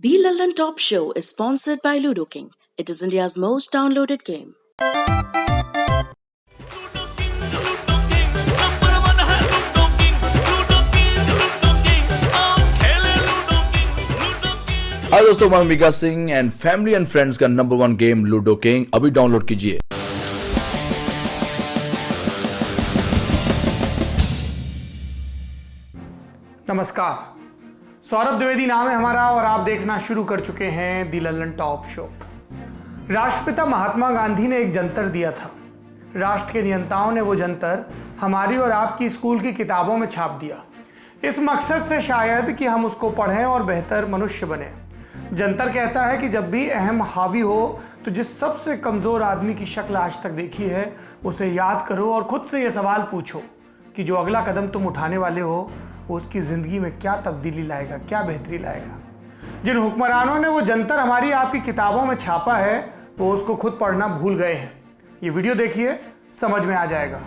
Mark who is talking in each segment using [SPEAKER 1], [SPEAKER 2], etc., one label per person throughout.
[SPEAKER 1] The London Top Show is sponsored by Ludo King. It is India's most downloaded game.
[SPEAKER 2] Hi दोस्तों, मैं Mika Singh and family and friends का number 1 game ludo king अभी download कीजिए।
[SPEAKER 3] नमस्कार, सौरभ द्विवेदी नाम है हमारा और आप देखना शुरू कर चुके हैं दी लंदन टॉप शो। राष्ट्रपिता महात्मा गांधी ने एक जंतर दिया था। राष्ट्र के नियंताओं ने वो जंतर हमारी और आपकी स्कूल की किताबों में छाप दिया, इस मकसद से शायद कि हम उसको पढ़ें और बेहतर मनुष्य बने। जंतर कहता है कि जब भी अहम हावी हो तो जिस सबसे कमज़ोर आदमी की शक्ल आज तक देखी है उसे याद करो और खुद से ये सवाल पूछो कि जो अगला कदम तुम उठाने वाले हो वो उसकी ज़िंदगी में क्या तब्दीली लाएगा, क्या बेहतरी लाएगा। जिन हुक्मरानों ने वो जंतर हमारी आपकी किताबों में छापा है वो उसको खुद पढ़ना भूल गए हैं। ये वीडियो देखिए, समझ में आ जाएगा।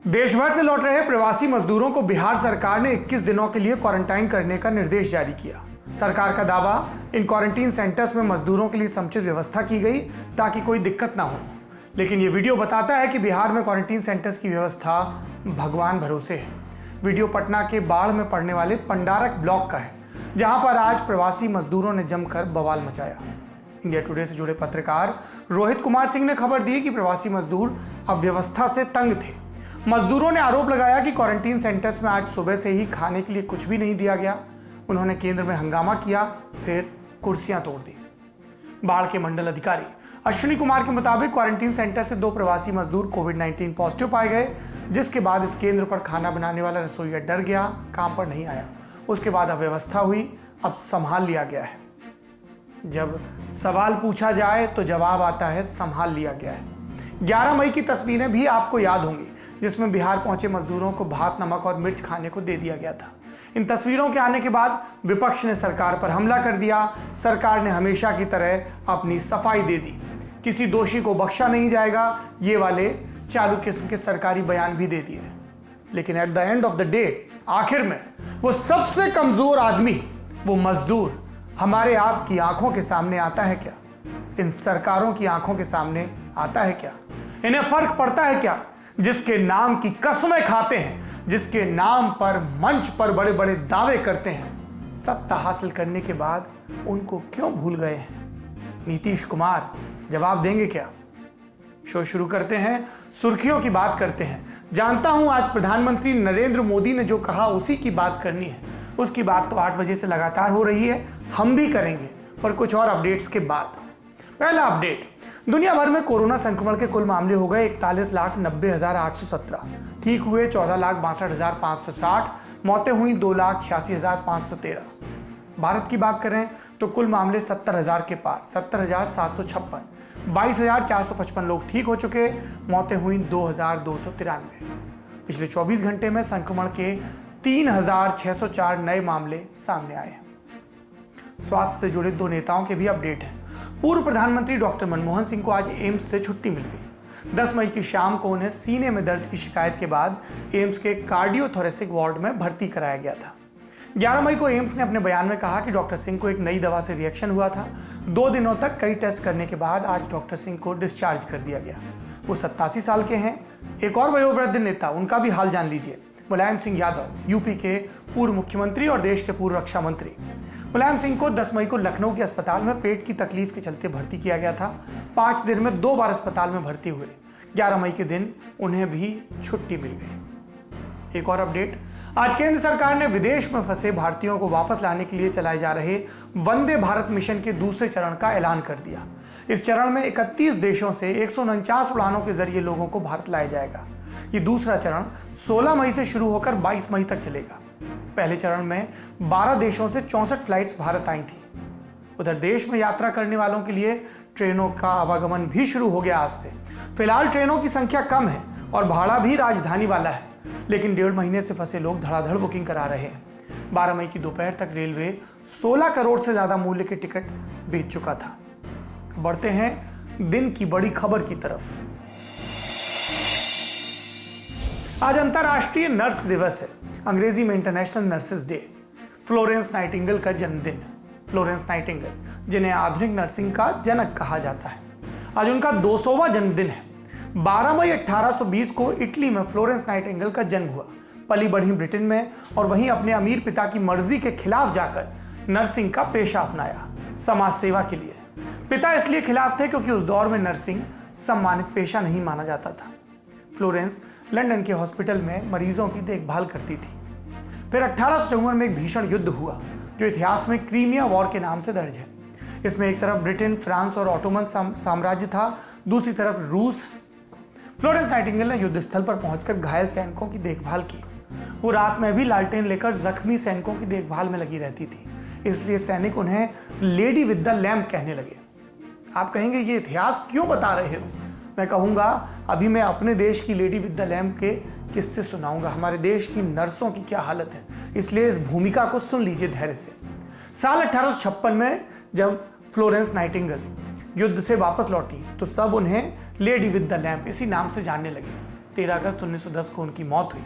[SPEAKER 3] देश भर से लौट रहे प्रवासी मजदूरों को बिहार सरकार ने 21 दिनों के लिए क्वारंटाइन करने का निर्देश जारी किया। सरकार का दावा, इन क्वारंटीन सेंटर्स में मजदूरों के लिए समुचित व्यवस्था की गई ताकि कोई दिक्कत ना हो। लेकिन ये वीडियो बताता है कि बिहार में क्वारंटीन सेंटर्स की व्यवस्था भगवान भरोसे है। वीडियो पटना के बाढ़ में पड़ने वाले पंडारक ब्लॉक का है, जहां पर आज प्रवासी मजदूरों ने जमकर बवाल मचाया। इंडिया टुडे से जुड़े पत्रकार रोहित कुमार सिंह ने खबर दी कि प्रवासी मजदूर अव्यवस्था से तंग थे। मजदूरों ने आरोप लगाया कि क्वारंटीन सेंटर्स में आज सुबह से ही खाने के लिए कुछ भी नहीं दिया गया। उन्होंने केंद्र में हंगामा किया, फिर कुर्सियां तोड़ दी। बाढ़ के मंडल अधिकारी अश्विनी कुमार के मुताबिक क्वारंटीन सेंटर से 2 प्रवासी मजदूर कोविड-19 पॉजिटिव पाए गए, जिसके बाद इस केंद्र पर खाना बनाने वाला रसोइया डर गया, काम पर नहीं आया। उसके बाद अव्यवस्था हुई, अब संभाल लिया गया है। जब सवाल पूछा जाए तो जवाब आता है संभाल लिया गया है। 11 मई की तस्वीरें भी आपको याद होंगी, जिसमें बिहार पहुंचे मजदूरों को भात, नमक और मिर्च खाने को दे दिया गया था। इन तस्वीरों के आने के बाद विपक्ष ने सरकार पर हमला कर दिया। सरकार ने हमेशा की तरह अपनी सफाई दे दी, किसी दोषी को बख्शा नहीं जाएगा, ये वाले चालू किस्म के सरकारी बयान भी दे दिए। लेकिन at the end of the day, आखिर में वो सबसे कमजोर आदमी, वो मजदूर हमारे आपकी आंखों के सामने आता है क्या? इन सरकारों की आंखों के सामने आता है क्या? इन्हें फर्क पड़ता है क्या? जिसके नाम की कसमें खाते हैं, जिसके नाम पर मंच पर बड़े बड़े दावे करते हैं, सत्ता हासिल करने के बाद उनको क्यों भूल गए हैं? नीतीश कुमार जवाब देंगे क्या? शो शुरू करते हैं, सुर्खियों की बात करते हैं। जानता हूं आज प्रधानमंत्री नरेंद्र मोदी ने जो कहा उसी की बात करनी है। उसकी बात तो 8 बजे से लगातार हो रही है, हम भी करेंगे, पर कुछ और अपडेट्स के बाद। पहला अपडेट, दुनिया भर में कोरोना संक्रमण के कुल मामले हो गए 41,90,817, ठीक हुए 14,62,560, मौतें हुई 2,86,513। भारत की बात करें तो कुल मामले 70,000 के पार, 70,756, 22,455 लोग ठीक हो चुके, मौतें हुई 2,293। पिछले 24 घंटे में संक्रमण के 3,604 नए मामले सामने आए। स्वास्थ्य से जुड़े 2 नेताओं के भी अपडेट हैं। पूर्व प्रधानमंत्री डॉक्टर मनमोहन सिंह को आज एम्स से छुट्टी मिल गई। 10 मई की शाम को उन्हें सीने में दर्द की शिकायत के बाद एम्स के कार्डियोथोरेसिक वार्ड में भर्ती कराया गया था। 11 मई को एम्स ने अपने बयान में कहा कि डॉक्टर सिंह को एक नई दवा से रिएक्शन हुआ था। 2 दिनों तक कई टेस्ट करने के बाद आज डॉक्टर सिंह को डिस्चार्ज कर दिया गया। वो 87 साल के हैं। एक और वयोवृद्ध नेता, उनका भी हाल जान लीजिए। मुलायम सिंह यादव, यूपी के पूर्व मुख्यमंत्री और देश के पूर्व रक्षा मंत्री। मुलायम सिंह को 10 मई को लखनऊ के अस्पताल में पेट की तकलीफ के चलते भर्ती किया गया था। 5 दिन में 2 बार अस्पताल में भर्ती हुए। 11 मई के दिन उन्हें भी छुट्टी मिल गई। एक और अपडेट, आज केंद्र सरकार ने विदेश में फंसे भारतीयों को वापस लाने के लिए चलाए जा रहे वंदे भारत मिशन के दूसरे चरण का ऐलान कर दिया। इस चरण में 31 देशों से 149 उड़ानों के जरिए लोगों को भारत लाया जाएगा। ये दूसरा चरण 16 मई से शुरू होकर 22 मई तक चलेगा। पहले चरण में 12 देशों से 64 फ्लाइट्स भारत आई थी। उधर देश में यात्रा करने वालों के लिए ट्रेनों का आवागमन भी शुरू हो गया आज से। फिलहाल ट्रेनों की संख्या कम है और भाड़ा भी राजधानी वाला है, लेकिन 1.5 महीने से फंसे लोग धड़ाधड़ बुकिंग करा रहे हैं। 12 मई की दोपहर तक रेलवे 16 करोड़ से ज्यादा मूल्य के टिकट बेच चुका था। बढ़ते हैं दिन की बड़ी खबर की तरफ। आज अंतर्राष्ट्रीय नर्स दिवस है, अंग्रेजी में international nurses day. Florence Nightingale का जन्मदिन। फ्लोरेंस नाइटिंगेल, जिन्हें आधुनिक नर्सिंग का जनक कहा जाता है, आज उनका 200वां जन्मदिन है। 12 मई 1820 को इटली में फ्लोरेंस नाइटिंगेल का जन्म हुआ। पली बढ़ी ब्रिटेन में और वहीं अपने अमीर पिता की मर्जी के खिलाफ जाकर नर्सिंग का पेशा अपनाया, समाज सेवा के लिए। पिता इसलिए खिलाफ थे क्योंकि उस दौर में नर्सिंग सम्मानित पेशा नहीं माना जाता था। फ्लोरेंस लंदन के हॉस्पिटल में मरीजों की देखभाल करती थी। फिर 1854 में एक भीषण युद्ध हुआ जो इतिहास में क्रीमिया वॉर के नाम से दर्ज है। इसमें एक तरफ ब्रिटेन, फ्रांस और ऑटोमन साम्राज्य था, दूसरी तरफ रूस। फ्लोरेंस नाइटिंगेल ने युद्ध स्थल पर पहुंचकर घायल सैनिकों की देखभाल की। वो रात में भी लालटेन लेकर जख्मी सैनिकों की देखभाल में लगी रहती थी, इसलिए सैनिक उन्हें लेडी विद द लैम्प कहने लगे। आप कहेंगे ये इतिहास क्यों बता रहे हो? मैं कहूँगा अभी मैं अपने देश की लेडी विद द लैम्प के किस्से सुनाऊंगा, हमारे देश की नर्सों की क्या हालत है, इसलिए इस भूमिका को सुन लीजिए धैर्य से। साल 1856 में जब फ्लोरेंस नाइटिंगेल युद्ध से वापस लौटी तो सब उन्हें लेडी विद द लैम्प इसी नाम से जानने लगे। 13 अगस्त 1910 को उनकी मौत हुई।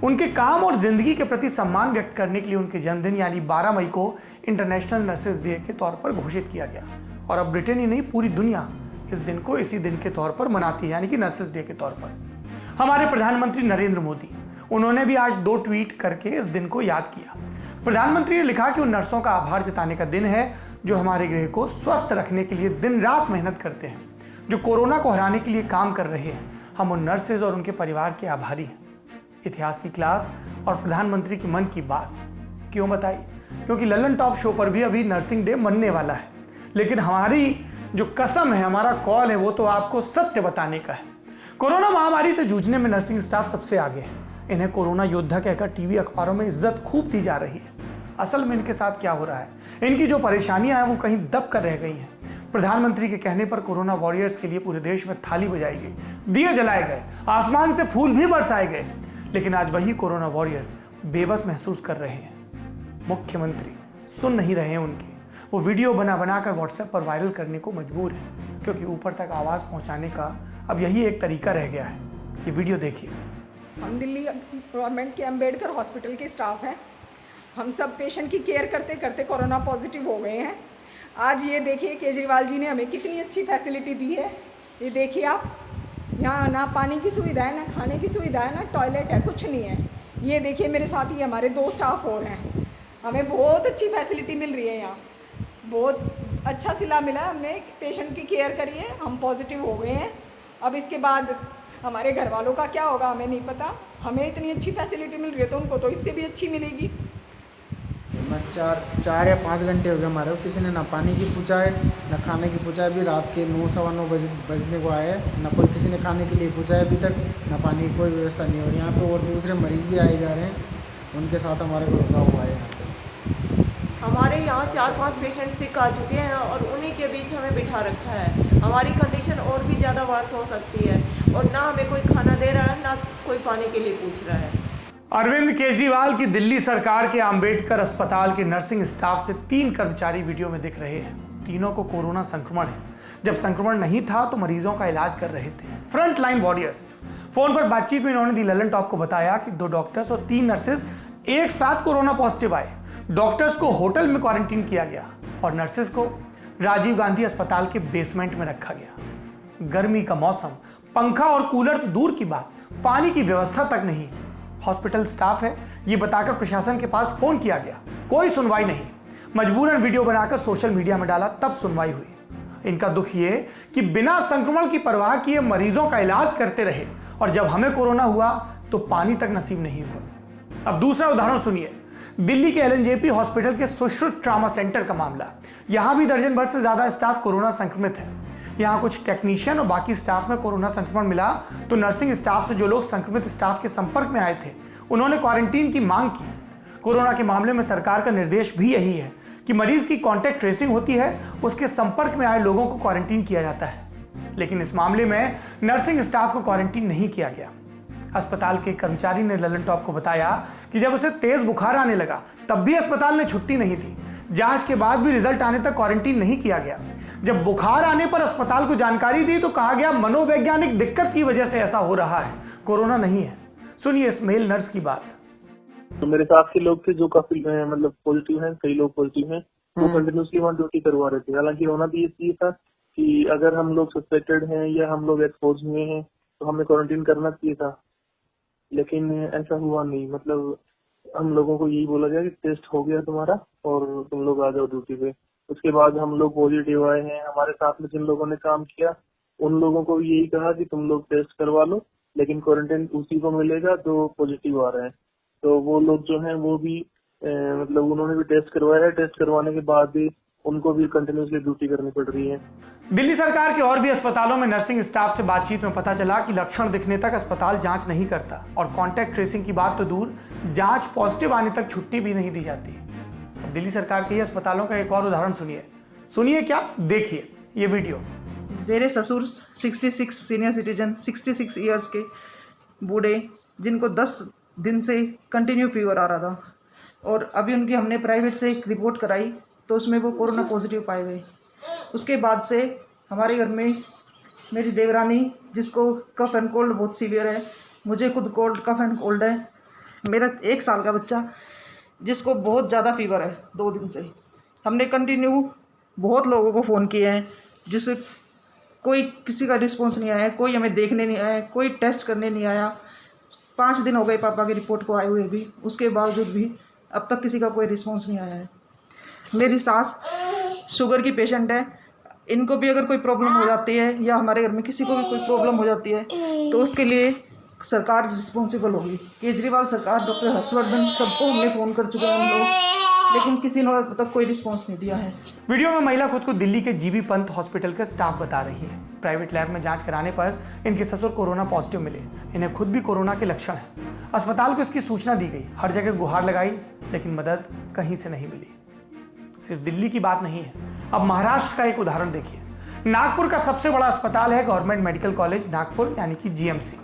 [SPEAKER 3] उनके काम और जिंदगी के प्रति सम्मान व्यक्त करने के लिए उनके जन्मदिन यानी 12 मई को इंटरनेशनल नर्सेस डे के तौर पर घोषित किया गया। और अब ब्रिटेन ही नहीं, पूरी दुनिया इस दिन को इसी दिन के तौर पर मनाती है, यानी कि नर्सेस डे के तौर पर। हमारे प्रधानमंत्री नरेंद्र मोदी, उन्होंने भी आज 2 ट्वीट करके इस दिन को याद किया। प्रधानमंत्री ने लिखा कि उन नर्सों का आभार जताने का दिन है जो हमारे गृह को स्वस्थ रखने के लिए दिन रात मेहनत करते हैं, जो कोरोना को हराने के लिए काम कर रहे हैं। हम उन नर्सेज और उनके परिवार के आभारी हैं। इतिहास की क्लास और प्रधानमंत्री की मन की बात क्यों बताई? क्योंकि ललन टॉप शो पर भी अभी नर्सिंग डे मनने वाला है, लेकिन हमारी जो कसम है, हमारा कॉल है, वो तो आपको सत्य बताने का है। कोरोना महामारी से जूझने में नर्सिंग स्टाफ सबसे आगे है। इन्हें कोरोना योद्धा कहकर टीवी अखबारों में इज्जत खूब दी जा रही है। असल में इनके साथ क्या हो रहा है, इनकी जो परेशानियां हैं वो कहीं दब कर रह गई हैं। प्रधानमंत्री के कहने पर कोरोना वॉरियर्स के लिए पूरे देश में थाली बजाई गई, दिए जलाए गए, आसमान से फूल भी बरसाए गए, लेकिन आज वही कोरोना वॉरियर्स बेबस महसूस कर रहे हैं। मुख्यमंत्री सुन नहीं रहे हैं उनकी, वो वीडियो बनाकर व्हाट्सएप पर वायरल करने को मजबूर है, क्योंकि ऊपर तक आवाज़ पहुंचाने का अब यही एक तरीका रह गया है। ये वीडियो देखिए।
[SPEAKER 4] हम दिल्ली गवर्नमेंट के अंबेडकर हॉस्पिटल के स्टाफ हैं। हम सब पेशेंट की केयर करते करते कोरोना पॉजिटिव हो गए हैं। आज ये देखिए केजरीवाल जी ने हमें कितनी अच्छी फैसिलिटी दी है। ये देखिए आप, यहाँ ना पानी की सुविधा है, ना खाने की सुविधा है, ना टॉयलेट है, कुछ नहीं है। ये देखिए मेरे साथ ही हमारे 2 स्टाफ और हैं। हमें बहुत अच्छी फैसिलिटी मिल रही है यहाँ, बहुत अच्छा सिला मिला। हमने पेशेंट की केयर करी है, हम पॉजिटिव हो गए हैं। अब इसके बाद हमारे घर वालों का क्या होगा हमें नहीं पता। हमें इतनी अच्छी फैसिलिटी मिल रही है तो उनको तो इससे भी अच्छी मिलेगी।
[SPEAKER 5] मैं 4 या 5 घंटे हो गए हमारे को, किसी ने ना पानी की पूछा है, ना खाने की पूछा है। अभी रात के 9 सवा 9 बजने को आए हैं, ना कोई किसी ने खाने के लिए पूछा है अभी तक, ना पानी की कोई व्यवस्था नहीं हो रही यहाँ पे। और दूसरे मरीज़ भी आए जा रहे हैं, उनके साथ हमारे को रुका हुआ है यहाँ पे।
[SPEAKER 6] हमारे यहाँ 4-5 पेशेंट सिक आ चुके हैं और उन्हीं के बीच हमें बिठा रखा है। हमारी कंडीशन और भी ज़्यादा वर्स हो सकती है और ना हमें कोई खाना दे रहा है, ना कोई पानी के लिए पूछ रहा है।
[SPEAKER 3] अरविंद केजरीवाल की दिल्ली सरकार के अंबेडकर अस्पताल के नर्सिंग स्टाफ से 3 कर्मचारी वीडियो में दिख रहे हैं। तीनों को कोरोना संक्रमण है। जब संक्रमण नहीं था तो मरीजों का इलाज कर रहे थे। Front line warriors. फोन पर बातचीत में इन्होंने दी ललन टॉप को बताया कि 2 डॉक्टर्स और 3 नर्सेज एक साथ कोरोना पॉजिटिव आए। डॉक्टर्स को होटल में क्वारंटीन किया गया और नर्सेज को राजीव गांधी अस्पताल के बेसमेंट में रखा गया। गर्मी का मौसम, पंखा और कूलर तो दूर की बात, पानी की व्यवस्था तक नहीं। हॉस्पिटल स्टाफ है ये बताकर प्रशासन के पास फोन किया गया, कोई सुनवाई नहीं। मजबूरन वीडियो बनाकर सोशल मीडिया में डाला, तब सुनवाई हुई। इनका दुख ये कि बिना संक्रमण की परवाह किए मरीजों का इलाज करते रहे और जब हमें कोरोना हुआ तो पानी तक नसीब नहीं हुआ। अब दूसरा उदाहरण सुनिए, दिल्ली के LNJP हॉस्पिटल के सुश्रुत ट्रामा सेंटर का मामला। यहां भी दर्जन भर से ज्यादा स्टाफ कोरोना संक्रमित है। यहाँ कुछ टेक्नीशियन और बाकी स्टाफ में कोरोना संक्रमण मिला तो नर्सिंग स्टाफ से जो लोग संक्रमित स्टाफ के संपर्क में आए थे उन्होंने क्वारंटीन की मांग की। कोरोना के मामले में सरकार का निर्देश भी यही है कि मरीज की कॉन्टैक्ट ट्रेसिंग होती है, उसके संपर्क में आए लोगों को क्वारंटीन किया जाता है। लेकिन इस मामले में नर्सिंग स्टाफ को क्वारंटीन नहीं किया गया। अस्पताल के कर्मचारी ने ललन टॉप को बताया कि जब उसे तेज बुखार आने लगा तब भी अस्पताल ने छुट्टी नहीं दी। जांच के बाद भी रिजल्ट आने तक क्वारंटीन नहीं किया गया। जब बुखार आने पर अस्पताल को जानकारी दी तो कहा गया मनोवैज्ञानिक दिक्कत की वजह से ऐसा हो रहा है, कोरोना नहीं है। सुनिए इस मेल नर्स की बात।
[SPEAKER 7] तो मेरे साथ के लोग थे जो काफी मतलब पॉजिटिव हैं, कई लोग पॉजिटिव हैं, वो कंटिन्यूसली वहाँ ड्यूटी करवा रहे थे। हालांकि होना भी ये था कि अगर हम लोग सस्पेक्टेड हैं या हम लोग एक्सपोज हुए हैं तो हमें क्वारंटीन करना चाहिए था, लेकिन ऐसा हुआ नहीं। मतलब हम लोगों को यही बोला गया कि टेस्ट हो गया तुम्हारा और तुम लोग आ जाओ ड्यूटी पे। उसके बाद हम लोग पॉजिटिव आए हैं। हमारे साथ में जिन लोगों ने काम किया उन लोगों को यही कहा कि तुम लोग टेस्ट करवा लो, लेकिन क्वारंटाइन उसी को मिलेगा जो पॉजिटिव आ रहे हैं। तो वो लोग जो हैं वो भी मतलब उन्होंने भी टेस्ट करवाया है। टेस्ट करवाने के बाद भी उनको भी कंटिन्यूसली ड्यूटी करनी पड़ रही है।
[SPEAKER 3] दिल्ली सरकार के और भी अस्पतालों में नर्सिंग स्टाफ से बातचीत में पता चला कि लक्षण दिखने तक अस्पताल जांच नहीं करता और कॉन्टैक्ट ट्रेसिंग की बात तो दूर, जांच पॉजिटिव आने तक छुट्टी भी नहीं दी जाती। अब दिल्ली सरकार के ही अस्पतालों का एक और उदाहरण सुनिए क्या, देखिए ये वीडियो।
[SPEAKER 8] मेरे ससुर 66 सीनियर सिटीजन 66 ईयर्स के बूढ़े जिनको 10 दिन से कंटिन्यू फीवर आ रहा था और अभी उनकी हमने प्राइवेट से एक रिपोर्ट कराई तो उसमें वो कोरोना पॉजिटिव पाए गए। उसके बाद से हमारे घर में मेरी देवरानी जिसको कफ एंड कोल्ड बहुत सीवियर है, मुझे खुद कफ एंड कोल्ड है, मेरा 1 साल का बच्चा जिसको बहुत ज़्यादा फीवर है 2 दिन से। हमने कंटिन्यू बहुत लोगों को फ़ोन किए हैं जिससे कोई किसी का रिस्पॉन्स नहीं आया, कोई हमें देखने नहीं आया, कोई टेस्ट करने नहीं आया। 5 दिन हो गए पापा की रिपोर्ट को आए हुए भी, उसके बावजूद भी अब तक किसी का कोई रिस्पॉन्स नहीं आया है। मेरी सास शुगर की पेशेंट है, इनको भी अगर कोई प्रॉब्लम हो जाती है या हमारे घर में किसी को भी कोई प्रॉब्लम हो जाती है तो उसके लिए सरकार रिस्पॉन्सिबल होगी। केजरीवाल सरकार, डॉक्टर हर्षवर्धन, सबको हमने फ़ोन कर चुके हैं हम लोग, लेकिन किसी ने अब तक कोई रिस्पॉन्स नहीं दिया है।
[SPEAKER 3] वीडियो में महिला खुद को दिल्ली के जीबी पंत हॉस्पिटल के स्टाफ बता रही है। प्राइवेट लैब में जांच कराने पर इनके ससुर कोरोना पॉजिटिव मिले। इन्हें खुद भी कोरोना के लक्षण हैं। अस्पताल को इसकी सूचना दी गई, हर जगह गुहार लगाई, लेकिन मदद कहीं से नहीं मिली। सिर्फ दिल्ली की बात नहीं है, अब महाराष्ट्र का एक उदाहरण देखिए। नागपुर का सबसे बड़ा अस्पताल है गवर्नमेंट मेडिकल कॉलेज नागपुर यानी कि GMC।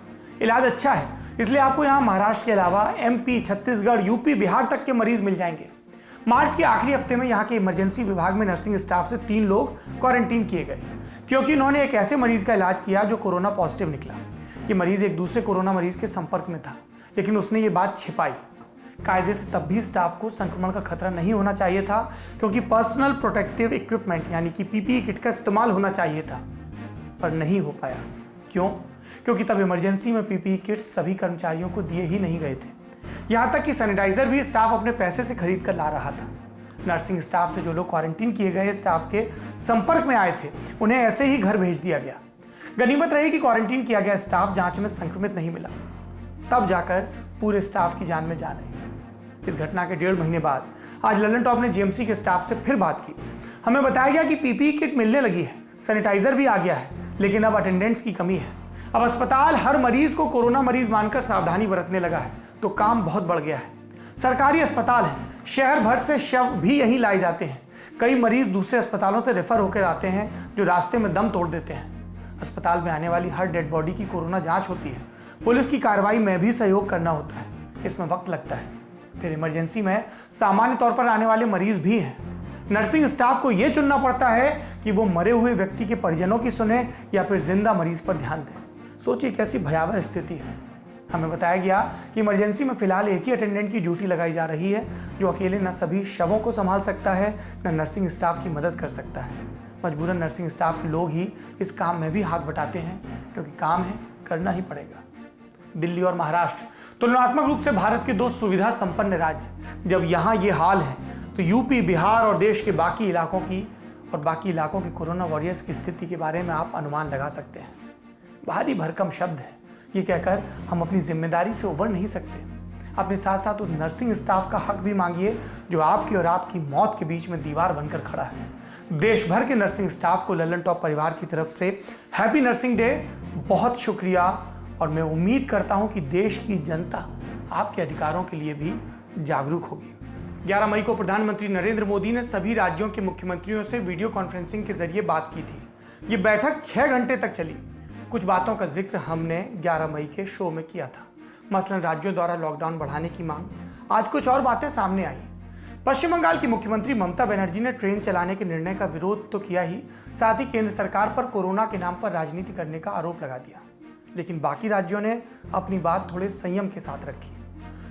[SPEAKER 3] इलाज अच्छा है, इसलिए आपको यहाँ महाराष्ट्र के अलावा MP, छत्तीसगढ़, UP, बिहार तक के मरीज मिल जाएंगे। मार्च के आखिरी हफ्ते में यहाँ के इमरजेंसी विभाग में नर्सिंग स्टाफ से 3 लोग क्वारंटीन किए गए क्योंकि उन्होंने एक ऐसे मरीज का इलाज किया जो कोरोना पॉजिटिव निकला। ये मरीज एक दूसरे कोरोना मरीज के संपर्क में था, लेकिन उसने ये बात छिपाई। कायदे से तब भी स्टाफ को संक्रमण का खतरा नहीं होना चाहिए था क्योंकि पर्सनल प्रोटेक्टिव इक्विपमेंट यानी कि PPE किट का इस्तेमाल होना चाहिए था, पर नहीं हो पाया। क्यों? क्योंकि तब इमरजेंसी में PPE किट्स सभी कर्मचारियों को दिए ही नहीं गए थे। यहाँ तक कि सैनिटाइजर भी स्टाफ अपने पैसे से खरीद कर ला रहा था। नर्सिंग स्टाफ से जो लोग क्वारंटीन किए गए स्टाफ के संपर्क में आए थे उन्हें ऐसे ही घर भेज दिया गया। गनीमत रही कि क्वारंटीन किया गया स्टाफ जांच में संक्रमित नहीं मिला, तब जाकर पूरे स्टाफ की जान में जान आई। इस घटना के 1.5 महीने बाद आज ललन टॉप ने GMC के स्टाफ से फिर बात की। हमें बताया गया कि PPE किट मिलने लगी है, सैनिटाइजर भी आ गया है, लेकिन अब अटेंडेंट्स की कमी है। अब अस्पताल हर मरीज को कोरोना मरीज मानकर सावधानी बरतने लगा है, तो काम बहुत बढ़ गया है। सरकारी अस्पताल है, शहर भर से शव भी यहीं लाए जाते हैं। कई मरीज दूसरे अस्पतालों से रेफर होकर आते हैं जो रास्ते में दम तोड़ देते हैं। अस्पताल में आने वाली हर डेड बॉडी की कोरोना जांच होती है। पुलिस की कार्रवाई में भी सहयोग करना होता है, इसमें वक्त लगता है। फिर इमरजेंसी में सामान्य तौर पर आने वाले मरीज भी हैं। नर्सिंग स्टाफ को यह चुनना पड़ता है कि वो मरे हुए व्यक्ति के परिजनों की सुने या फिर जिंदा मरीज पर ध्यान दें। सोचिए कैसी भयावह स्थिति है। हमें बताया गया कि इमरजेंसी में फिलहाल एक ही अटेंडेंट की ड्यूटी लगाई जा रही है जो अकेले न सभी शवों को संभाल सकता है न नर्सिंग स्टाफ की मदद कर सकता है। मजबूरन नर्सिंग स्टाफ के लोग ही इस काम में भी हाथ बटाते हैं क्योंकि काम है, करना ही पड़ेगा। दिल्ली और महाराष्ट्र तुलनात्मक रूप से भारत के 2 सुविधा संपन्न राज्य। जब यहाँ ये हाल है तो UP, बिहार और देश के बाकी इलाकों की कोरोना वॉरियर्स की स्थिति के बारे में आप अनुमान लगा सकते हैं। भारी भरकम शब्द है, ये कहकर हम अपनी जिम्मेदारी से उबर नहीं सकते। अपने साथ साथ उस नर्सिंग स्टाफ का हक भी मांगिए जो आपकी और आपकी मौत के बीच में दीवार बनकर खड़ा है। देश भर के नर्सिंग स्टाफ को ललन टॉप परिवार की तरफ से हैप्पी नर्सिंग डे, बहुत शुक्रिया। और मैं उम्मीद करता हूं कि देश की जनता आपके अधिकारों के लिए भी जागरूक होगी। 11 मई को प्रधानमंत्री नरेंद्र मोदी ने सभी राज्यों के मुख्यमंत्रियों से वीडियो कॉन्फ्रेंसिंग के जरिए बात की थी। ये बैठक 6 घंटे तक चली। कुछ बातों का जिक्र हमने 11 मई के शो में किया था, मसलन राज्यों द्वारा लॉकडाउन बढ़ाने की मांग। आज कुछ और बातें सामने आई। पश्चिम बंगाल की मुख्यमंत्री ममता बनर्जी ने ट्रेन चलाने के निर्णय का विरोध तो किया ही, साथ ही केंद्र सरकार पर कोरोना के नाम पर राजनीति करने का आरोप लगा दिया। लेकिन बाकी राज्यों ने अपनी बात थोड़े संयम के साथ रखी।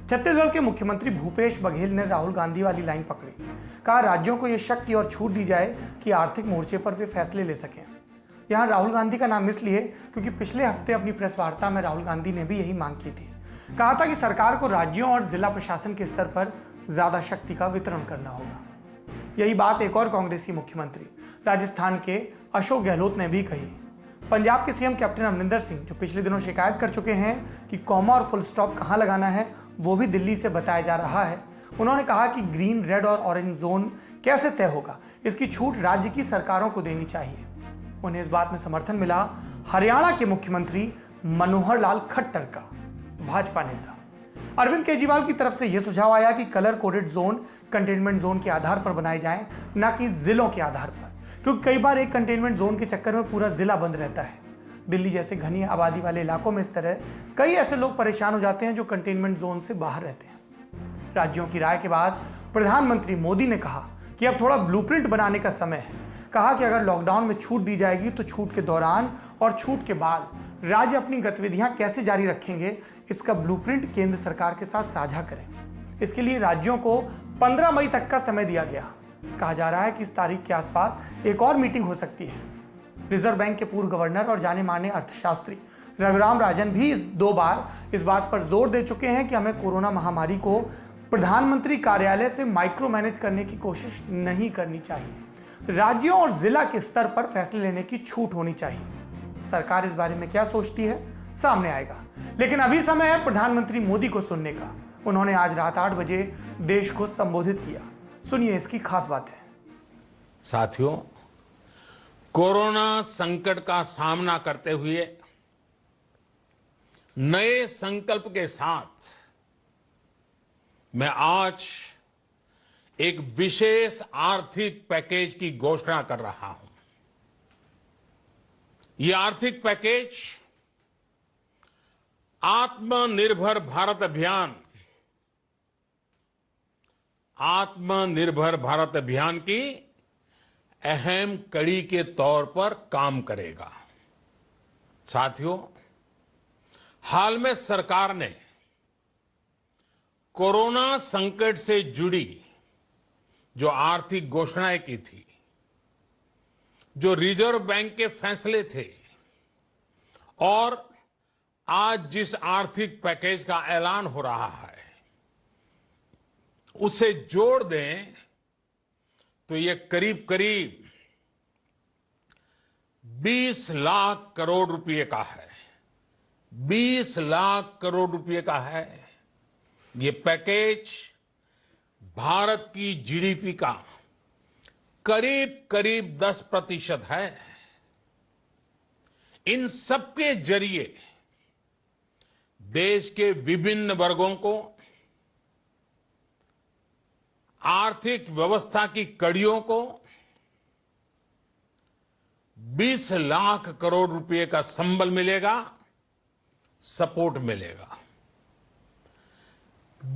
[SPEAKER 3] छत्तीसगढ़ के मुख्यमंत्री भूपेश बघेल ने राहुल गांधी वाली लाइन पकड़ी। कहा राज्यों को यह शक्ति और छूट दी जाए कि आर्थिक मोर्चे पर वे फैसले ले सकें। यहाँ राहुल गांधी का नाम इसलिए क्योंकि पिछले हफ्ते अपनी प्रेस वार्ता में राहुल गांधी ने भी यही मांग की थी। कहा था कि सरकार को राज्यों और जिला प्रशासन के स्तर पर ज्यादा शक्ति का वितरण करना होगा। यही बात एक और कांग्रेसी मुख्यमंत्री राजस्थान के अशोक गहलोत ने भी कही। पंजाब के सीएम कैप्टन अमरिंदर सिंह, जो पिछले दिनों शिकायत कर चुके हैं कि कॉमा और फुल स्टॉप कहां लगाना है, वो भी दिल्ली से बताया जा रहा है। उन्होंने कहा कि ग्रीन, रेड और ऑरेंज जोन कैसे तय होगा, इसकी छूट राज्य की सरकारों को देनी चाहिए। उन्हें इस बात में समर्थन मिला हरियाणा के मुख्यमंत्री मनोहर लाल खट्टर का। भाजपा नेता अरविंद केजरीवाल की तरफ से यह सुझाव आया कि colour coded zone containment zone के आधार पर बनाए जाएं, न कि जिलों के आधार पर, क्योंकि कई बार एक कंटेनमेंट जोन के चक्कर में पूरा जिला बंद रहता है। दिल्ली जैसे घनी आबादी वाले इलाकों में इस तरह कई ऐसे लोग परेशान हो जाते हैं जो कंटेनमेंट जोन से बाहर रहते हैं। राज्यों की राय के बाद प्रधानमंत्री मोदी ने कहा कि अब थोड़ा ब्लूप्रिंट बनाने का समय है। कहा कि अगर लॉकडाउन में छूट दी जाएगी तो छूट के दौरान और छूट के बाद राज्य अपनी गतिविधियां कैसे जारी रखेंगे, इसका ब्लूप्रिंट केंद्र सरकार के साथ साझा करें। इसके लिए राज्यों को 15 मई तक का समय दिया गया। कहा जा रहा है कि इस तारीख के आसपास एक और मीटिंग हो सकती है। रिजर्व बैंक के पूर्व गवर्नर और जाने माने अर्थशास्त्री रघुराम राजन भी 2 बार इस बात पर जोर दे चुके हैं कि हमें कोरोना महामारी को प्रधानमंत्री कार्यालय से माइक्रो मैनेज करने की कोशिश नहीं करनी चाहिए। राज्यों और जिला के स्तर पर फैसले लेने की छूट होनी चाहिए। सरकार इस बारे में क्या सोचती है, सामने आएगा। लेकिन अभी समय है प्रधानमंत्री मोदी को सुनने का। उन्होंने आज रात 8 बजे देश को संबोधित किया। सुनिए इसकी खास बातें।
[SPEAKER 9] साथियों, कोरोना संकट का सामना करते हुए नए संकल्प के साथ मैं आज एक विशेष आर्थिक पैकेज की घोषणा कर रहा हूं। यह आर्थिक पैकेज आत्मनिर्भर भारत अभियान की अहम कड़ी के तौर पर काम करेगा। साथियों, हाल में सरकार ने कोरोना संकट से जुड़ी जो आर्थिक घोषणाएं की थी, जो रिजर्व बैंक के फैसले थे और आज जिस आर्थिक पैकेज का ऐलान हो रहा है, उसे जोड़ दें तो ये करीब करीब 20 लाख करोड़ रुपए का है। 20 लाख करोड़ रुपए का है। ये पैकेज भारत की जीडीपी का करीब करीब 10% है। इन सबके जरिए देश के विभिन्न वर्गों को आर्थिक व्यवस्था की कड़ियों को 20 लाख करोड़ रुपए का संबल मिलेगा, सपोर्ट मिलेगा।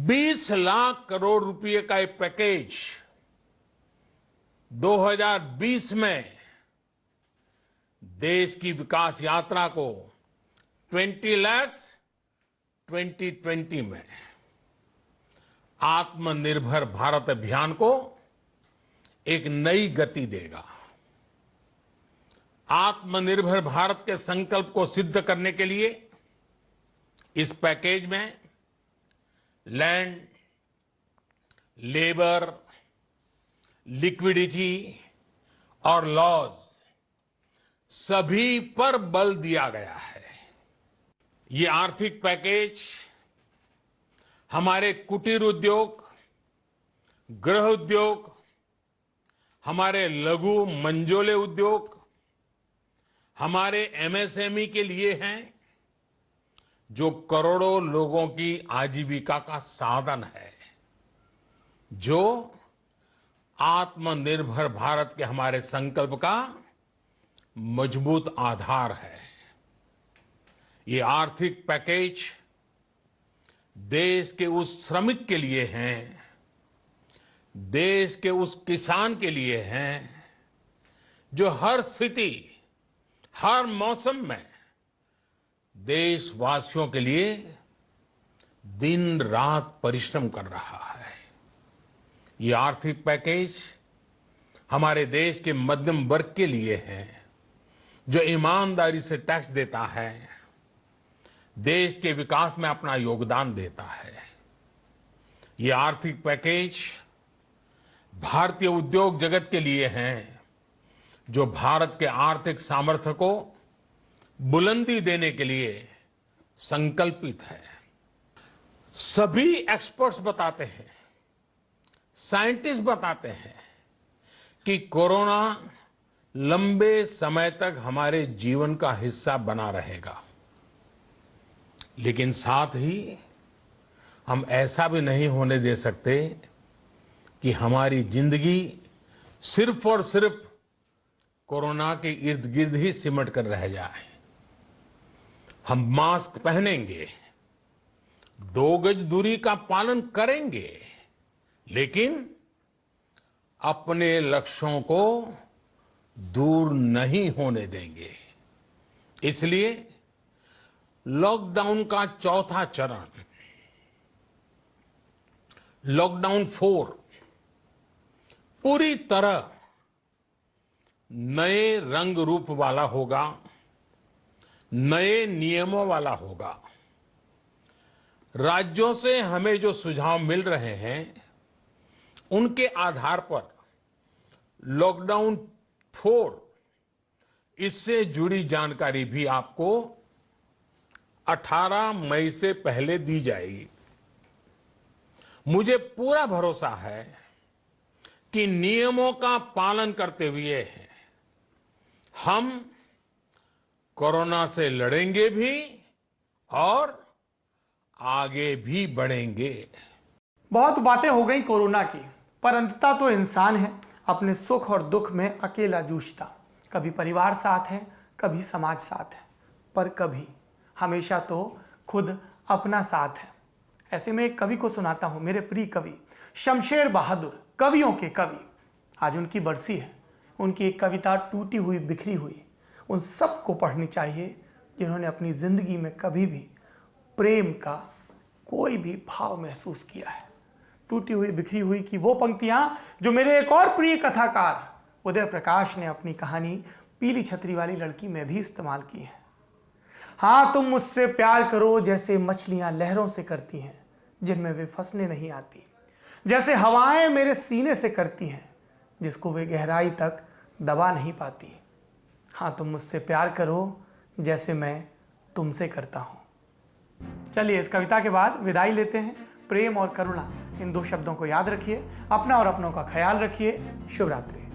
[SPEAKER 9] 20 लाख करोड़ रुपए का एक पैकेज 2020 में देश की विकास यात्रा को 20 लाख 2020 में आत्मनिर्भर भारत अभियान को एक नई गति देगा। आत्मनिर्भर भारत के संकल्प को सिद्ध करने के लिए इस पैकेज में लैंड, लेबर, लिक्विडिटी और लॉज सभी पर बल दिया गया है। ये आर्थिक पैकेज हमारे कुटीर उद्योग, गृह उद्योग, हमारे लघु मंझोले उद्योग, हमारे एमएसएमई के लिए हैं, जो करोड़ों लोगों की आजीविका का साधन है, जो आत्मनिर्भर भारत के हमारे संकल्प का मजबूत आधार है। ये आर्थिक पैकेज देश के उस श्रमिक के लिए हैं, देश के उस किसान के लिए हैं, जो हर स्थिति, हर मौसम में देशवासियों के लिए दिन रात परिश्रम कर रहा है। ये आर्थिक पैकेज हमारे देश के मध्यम वर्ग के लिए है, जो ईमानदारी से टैक्स देता है, देश के विकास में अपना योगदान देता है। ये आर्थिक पैकेज भारतीय उद्योग जगत के लिए हैं, जो भारत के आर्थिक सामर्थ्य को बुलंदी देने के लिए संकल्पित है। सभी एक्सपर्ट्स बताते हैं, साइंटिस्ट बताते हैं कि कोरोना लंबे समय तक हमारे जीवन का हिस्सा बना रहेगा, लेकिन साथ ही हम ऐसा भी नहीं होने दे सकते कि हमारी जिंदगी सिर्फ और सिर्फ कोरोना के इर्द गिर्द ही सिमट कर रह जाए। हम मास्क पहनेंगे, 2 गज दूरी का पालन करेंगे, लेकिन अपने लक्ष्यों को दूर नहीं होने देंगे। इसलिए लॉकडाउन का चौथा चरण, लॉकडाउन 4, पूरी तरह नए रंग रूप वाला होगा, नए नियमों वाला होगा। राज्यों से हमें जो सुझाव मिल रहे हैं, उनके आधार पर लॉकडाउन 4, इससे जुड़ी जानकारी भी आपको 18 मई से पहले दी जाएगी। मुझे पूरा भरोसा है कि नियमों का पालन करते हुए हम कोरोना से लड़ेंगे भी और आगे भी बढ़ेंगे।
[SPEAKER 3] बहुत बातें हो गई कोरोना की, पर अंततः तो इंसान है, अपने सुख और दुख में अकेला जूझता। कभी परिवार साथ है, कभी समाज साथ है, पर कभी हमेशा तो खुद अपना साथ है। ऐसे में एक कवि को सुनाता हूं, मेरे प्रिय कवि शमशेर बहादुर, कवियों के कवि। आज उनकी बरसी है। उनकी एक कविता टूटी हुई बिखरी हुई उन सबको पढ़नी चाहिए जिन्होंने अपनी जिंदगी में कभी भी प्रेम का कोई भी भाव महसूस किया है। टूटी हुई बिखरी हुई की वो पंक्तियां जो मेरे एक और प्रिय कथाकार उदय प्रकाश ने अपनी कहानी पीली छतरी वाली लड़की में भी इस्तेमाल की है। हाँ, तुम मुझसे प्यार करो जैसे मछलियां लहरों से करती हैं, जिनमें वे फंसने नहीं आती, जैसे हवाएं मेरे सीने से करती हैं, जिसको वे गहराई तक दबा नहीं पाती। हाँ, तुम मुझसे प्यार करो जैसे मैं तुमसे करता हूं। चलिए, इस कविता के बाद विदाई लेते हैं। प्रेम और करुणा, इन 2 शब्दों को याद रखिए। अपना और अपनों का ख्याल रखिए। शुभ रात्रि।